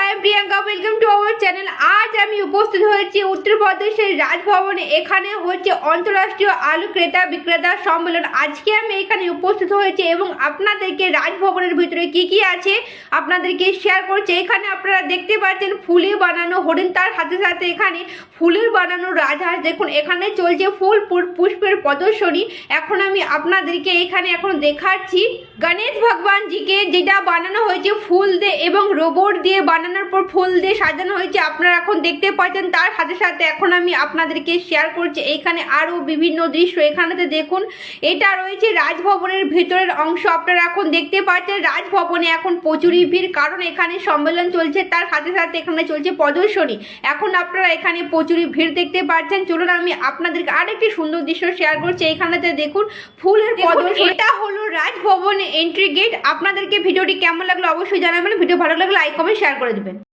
I am Priyanka, welcome to our channel. আজ আমি উপস্থিত হয়েছি উত্তরপ্রদেশের রাজভবনে। এখানে হচ্ছে অন্তর্রাষ্ট্রীয় আলু ক্রেতা বিক্রেতা সম্মেলন। আজকে আমি এখানে উপস্থিত হয়েছি এবং আপনাদেরকে রাজভবনের ভিতরে কি কি আছে আপনাদেরকে শেয়ার করছি। এখানে আপনারা দেখতে পাচ্ছেন ফুলে বানানো হরিণ, তার সাথে সাথে এখানে ফুলের বানানো রাজহাঁস। দেখুন এখানে চলছে ফুল পুষ্পের প্রদর্শনী। এখন আমি আপনাদেরকে এখানে এখন দেখাচ্ছি গণেশ ভগবানজিকে, যেটা বানানো হয়েছে ফুল দিয়ে এবং রোবট দিয়ে বানানোর পর ফুল দিয়ে সাজানো হয়েছে। আপনারা এখন দেখতে পাচ্ছেন। তার সাথে সাথে এখন আমি আপনাদেরকে শেয়ার করছি এখানে আরো বিভিন্ন দৃশ্য। এখানেতে দেখুন, এটা রয়েছে রাজভবনের ভিতরের অংশ। আপনারা এখন দেখতে পাচ্ছেন রাজভবনে এখন প্রচুরই ভিড়, কারণ এখানে সম্মেলন চলছে, তার সাথে সাথে এখানে চলছে প্রদর্শনী। এখন আপনারা এখানে প্রচুরই ভিড় দেখতে পাচ্ছেন। চলুন আমি আপনাদেরকে আরেকটি সুন্দর দৃশ্য শেয়ার করছি। এখানেতে দেখুন ফুলের প্রদর্শনী। এটা হলো রাজভবনে এন্ট্রি গেট। আপনাদেরকে ভিডিওটি কেমন লাগলো অবশ্যই জানাবেন। ভিডিও ভালো লাগলে লাইক কমেন্ট শেয়ার করে দেবেন।